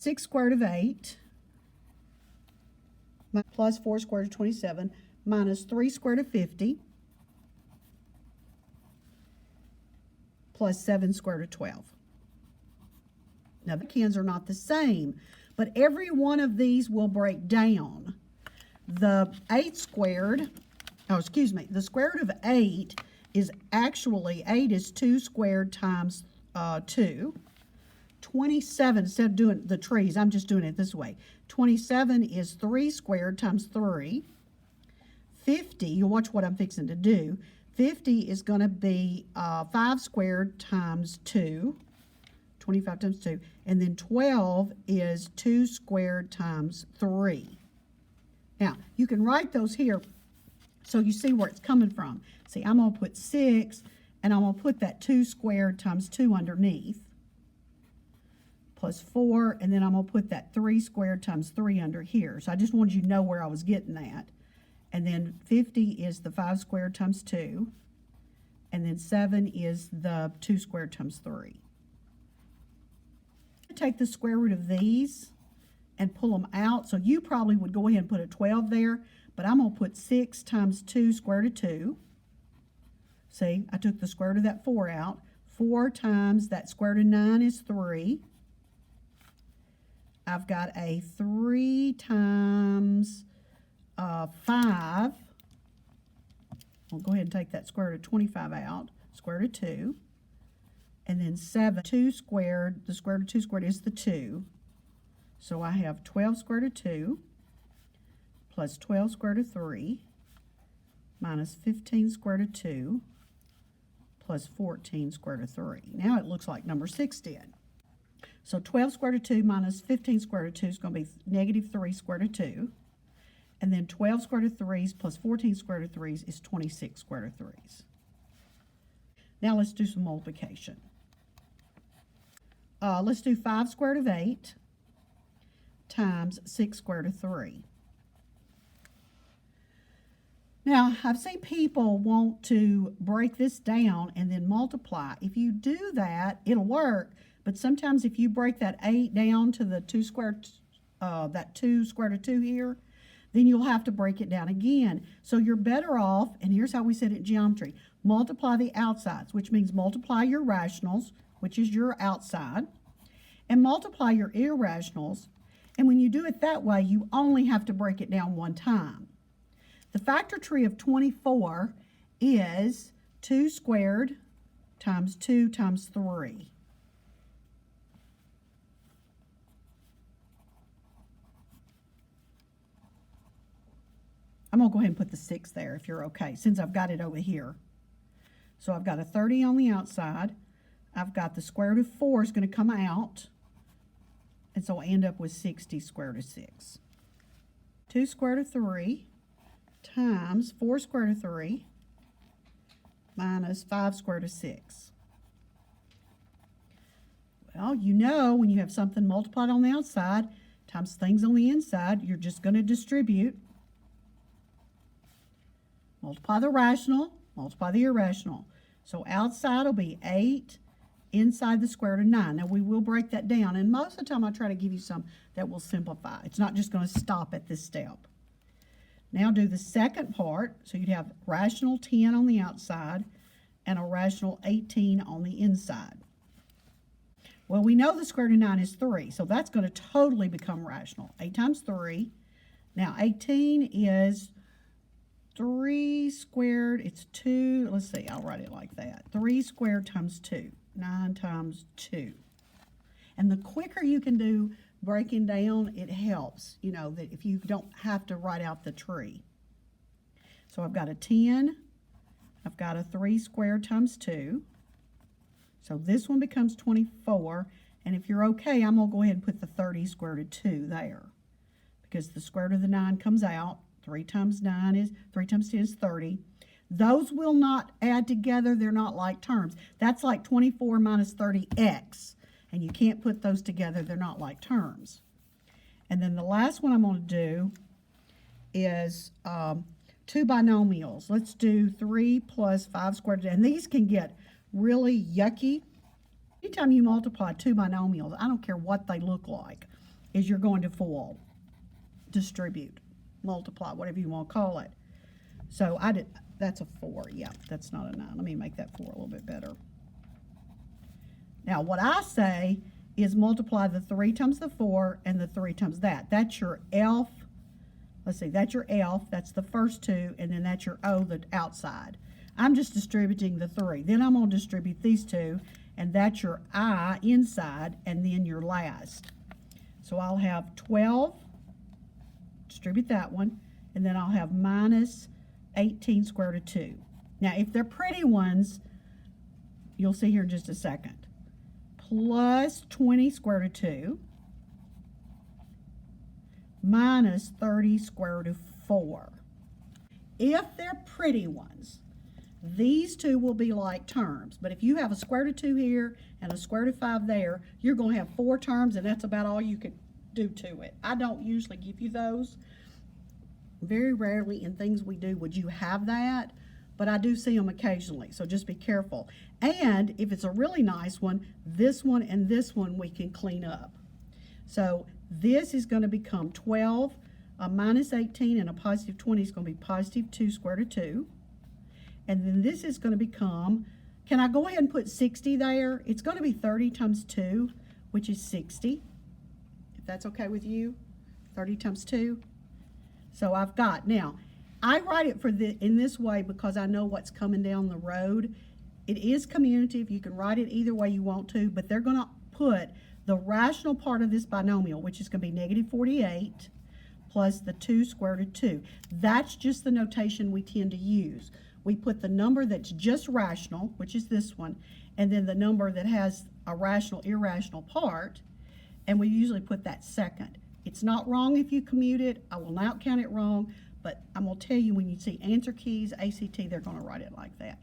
6 squared of 8 plus 4 squared of 27 minus 3 squared of 50 plus 7 squared of 12. Now the cans are not the same, but every one of these will break down. The 8 squared, the square root of 8 is actually, 8 is 2 squared times 2. 27, instead of doing the trees, I'm just doing it this way. 27 is 3 squared times 3. 50, you'll watch what I'm fixing to do. 50 is going to be 5 squared times 2. 25 times 2. And then 12 is 2 squared times 3. Now, you can write those here so you see where it's coming from. See, I'm going to put 6, and I'm going to put that 2 squared times 2 underneath, plus 4, and then I'm going to put that 3 squared times 3 under here. So I just wanted you to know where I was getting that. And then 50 is the 5 squared times 2, and then 7 is the 2 squared times 3. Take the square root of these and pull them out. So you probably would go ahead and put a 12 there, but I'm going to put 6 times 2 square root of 2. See, I took the square root of that 4 out. 4 times that square root of 9 is 3. I've got a 3 times 5. I'll go ahead and take that square root of 25 out. Square root of 2. And then 7, 2 squared, the square root of 2 squared is the 2. So I have 12 square root of 2 plus 12 square root of 3 minus 15 square root of 2 plus 14 square root of 3. Now it looks like number 6 did. So 12 square root of 2 minus 15 square root of 2 is going to be negative 3 square root of 2. And then 12 square root of 3's plus 14 square root of 3's is 26 square root of 3's. Now let's do some multiplication. Let's do 5 square root of 8 times 6 square root of 3. Now, I've seen people want to break this down and then multiply. If you do that, it'll work, but sometimes if you break that 8 down to the 2 squared, that 2 square root of 2 here, then you'll have to break it down again. So you're better off, and here's how we said it in geometry, multiply the outsides, which means multiply your rationals, which is your outside, and multiply your irrationals. And when you do it that way, you only have to break it down one time. The factor tree of 24 is 2 squared times 2 times 3. I'm going to go ahead and put the 6 there if you're okay, since I've got it over here. So I've got a 30 on the outside. I've got the square root of 4 is going to come out. And so I end up with 60 square root of 6. 2 square root of 3 times 4 square root of 3 minus 5 square root of 6. Well, you know when you have something multiplied on the outside times things on the inside, you're just going to distribute. Multiply the rational, multiply the irrational. So outside will be 8, inside the square root of 9. Now we will break that down, and most of the time I try to give you some that will simplify. It's not just going to stop at this step. Now do the second part. So you'd have rational 10 on the outside and a rational 18 on the inside. Well, we know the square root of 9 is 3, so that's going to totally become rational. 8 times 3. Now 18 is 3 squared, it's 2, let's see, I'll write it like that. 3 squared times 2, 9 times 2. And the quicker you can do breaking down, it helps, you know, that if you don't have to write out the tree. So I've got a 10, I've got a 3 squared times 2. So this one becomes 24, and if you're okay, I'm going to go ahead and put the 30 square root of 2 there, because the square root of the 9 comes out. 3 times 10 is 30. Those will not add together. They're not like terms. That's like 24 minus 30x. And you can't put those together. They're not like terms. And then the last one I'm going to do is 2 binomials. Let's do 3 plus 5 squared. And these can get really yucky. Anytime you multiply 2 binomials, I don't care what they look like. is you're going to FOIL, distribute, multiply, whatever you want to call it. So that's a 4, yeah, that's not a 9. Let me make that 4 a little bit better. Now, what I say is multiply the 3 times the 4 and the 3 times that. That's your F. Let's see, that's your F. That's the first 2, and then that's your O, the outside. I'm just distributing the 3. Then I'm going to distribute these 2, and that's your I inside, and then your last. So I'll have 12, distribute that one, and then I'll have minus 18 square root of 2. Now, if they're pretty ones, you'll see here in just a second. Plus 20 square root of 2 minus 30 square root of 4. If they're pretty ones, these two will be like terms. But if you have a square root of 2 here and a square root of 5 there, you're going to have 4 terms, and that's about all you could do to it. I don't usually give you those. Very rarely in things we do would you have that, but I do see them occasionally, so just be careful. And if it's a really nice one, this one and this one we can clean up. So this is going to become 12, a minus 18, and a positive 20 is going to be positive 2 square root of 2. And then this is going to become, can I go ahead and put 60 there? It's going to be 30 times 2, which is 60, if that's okay with you. 30 times 2. So I've got, now, I write it in this way because I know what's coming down the road. It is commutative. You can write it either way you want to, but they're going to put the rational part of this binomial, which is going to be negative 48, plus the 2 square root of 2. That's just the notation we tend to use. We put the number that's just rational, which is this one, and then the number that has a rational, irrational part, and we usually put that second. It's not wrong if you commute it. I will not count it wrong, but I'm going to tell you when you see answer keys, ACT, they're going to write it like that.